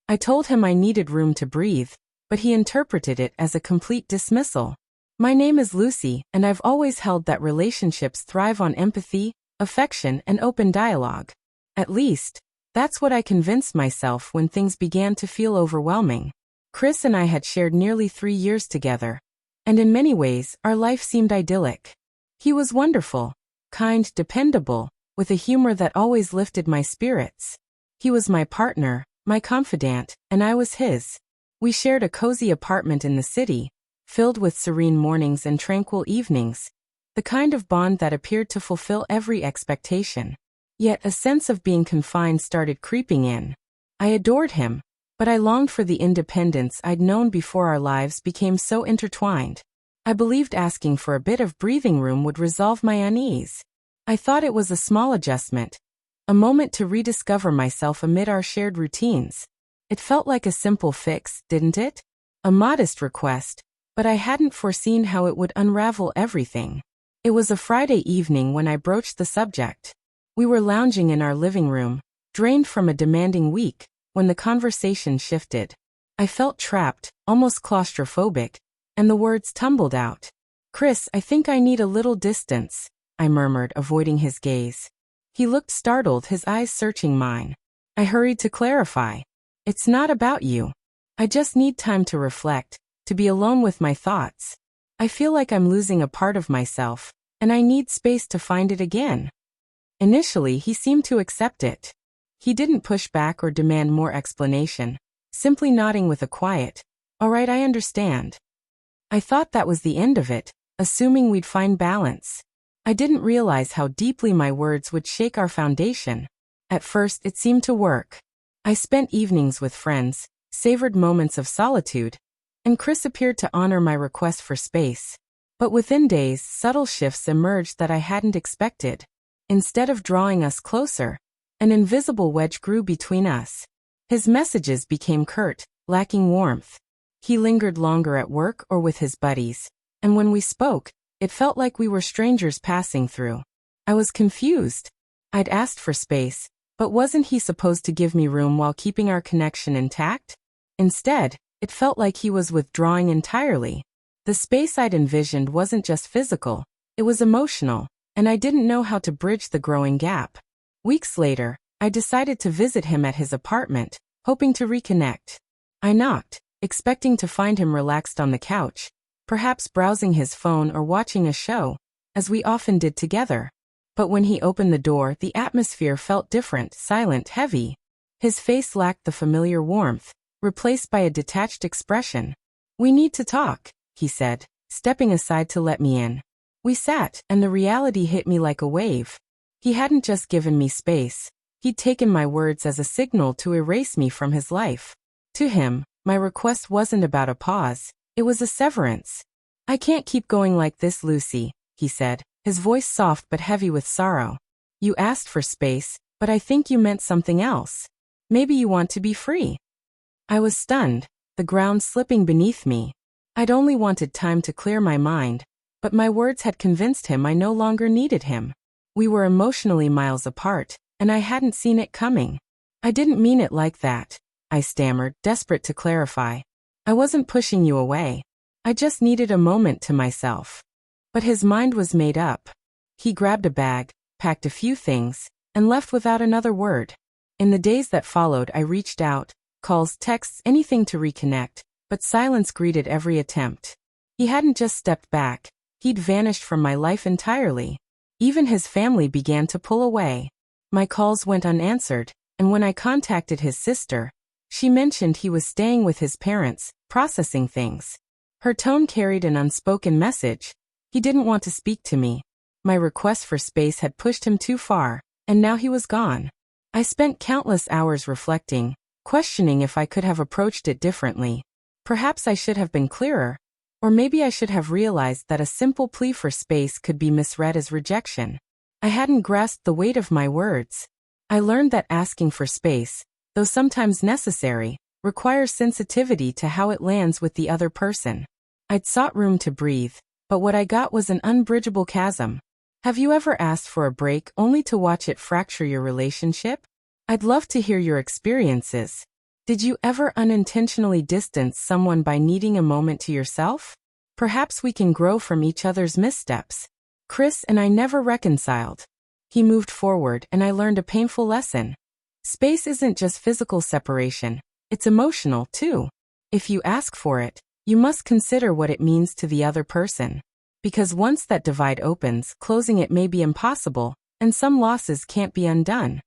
I told him I needed room to breathe, but he interpreted it as a complete dismissal. My name is Lucy, and I've always held that relationships thrive on empathy, affection, and open dialogue. At least, that's what I convinced myself when things began to feel overwhelming. Chris and I had shared nearly 3 years together, and in many ways, our life seemed idyllic. He was wonderful, kind, dependable, with a humor that always lifted my spirits. He was my partner, my confidant, and I was his. We shared a cozy apartment in the city, filled with serene mornings and tranquil evenings, the kind of bond that appeared to fulfill every expectation. Yet a sense of being confined started creeping in. I adored him, but I longed for the independence I'd known before our lives became so intertwined. I believed asking for a bit of breathing room would resolve my unease. I thought it was a small adjustment, a moment to rediscover myself amid our shared routines. It felt like a simple fix, didn't it? A modest request, but I hadn't foreseen how it would unravel everything. It was a Friday evening when I broached the subject. We were lounging in our living room, drained from a demanding week, when the conversation shifted. I felt trapped, almost claustrophobic, and the words tumbled out. "Chris, I think I need a little distance," I murmured, avoiding his gaze. He looked startled, his eyes searching mine. I hurried to clarify. "It's not about you. I just need time to reflect, to be alone with my thoughts. I feel like I'm losing a part of myself, and I need space to find it again." Initially, he seemed to accept it. He didn't push back or demand more explanation, simply nodding with a quiet, "All right, I understand." I thought that was the end of it, assuming we'd find balance. I didn't realize how deeply my words would shake our foundation. At first, it seemed to work. I spent evenings with friends, savored moments of solitude, and Chris appeared to honor my request for space. But within days, subtle shifts emerged that I hadn't expected. Instead of drawing us closer, an invisible wedge grew between us. His messages became curt, lacking warmth. He lingered longer at work or with his buddies, and when we spoke, it felt like we were strangers passing through. I was confused. I'd asked for space, but wasn't he supposed to give me room while keeping our connection intact? Instead, it felt like he was withdrawing entirely. The space I'd envisioned wasn't just physical, it was emotional, and I didn't know how to bridge the growing gap. Weeks later, I decided to visit him at his apartment, hoping to reconnect. I knocked, expecting to find him relaxed on the couch, perhaps browsing his phone or watching a show, as we often did together. But when he opened the door, the atmosphere felt different, silent, heavy. His face lacked the familiar warmth, replaced by a detached expression. "We need to talk," he said, stepping aside to let me in. We sat, and the reality hit me like a wave. He hadn't just given me space. He'd taken my words as a signal to erase me from his life. To him, my request wasn't about a pause, it was a severance. "I can't keep going like this, Lucy," he said, his voice soft but heavy with sorrow. "You asked for space, but I think you meant something else. Maybe you want to be free." I was stunned, the ground slipping beneath me. I'd only wanted time to clear my mind, but my words had convinced him I no longer needed him. We were emotionally miles apart, and I hadn't seen it coming. "I didn't mean it like that," I stammered, desperate to clarify. "I wasn't pushing you away. I just needed a moment to myself." But his mind was made up. He grabbed a bag, packed a few things, and left without another word. In the days that followed, I reached out, calls, texts, anything to reconnect, but silence greeted every attempt. He hadn't just stepped back, he'd vanished from my life entirely. Even his family began to pull away. My calls went unanswered, and when I contacted his sister, she mentioned he was staying with his parents, processing things. Her tone carried an unspoken message. He didn't want to speak to me. My request for space had pushed him too far, and now he was gone. I spent countless hours reflecting, questioning if I could have approached it differently. Perhaps I should have been clearer, or maybe I should have realized that a simple plea for space could be misread as rejection. I hadn't grasped the weight of my words. I learned that asking for space, though sometimes necessary, requires sensitivity to how it lands with the other person. I'd sought room to breathe, but what I got was an unbridgeable chasm. Have you ever asked for a break only to watch it fracture your relationship? I'd love to hear your experiences. Did you ever unintentionally distance someone by needing a moment to yourself? Perhaps we can grow from each other's missteps. Chris and I never reconciled. He moved forward and I learned a painful lesson. Space isn't just physical separation, it's emotional too. If you ask for it, you must consider what it means to the other person. Because once that divide opens, closing it may be impossible, and some losses can't be undone.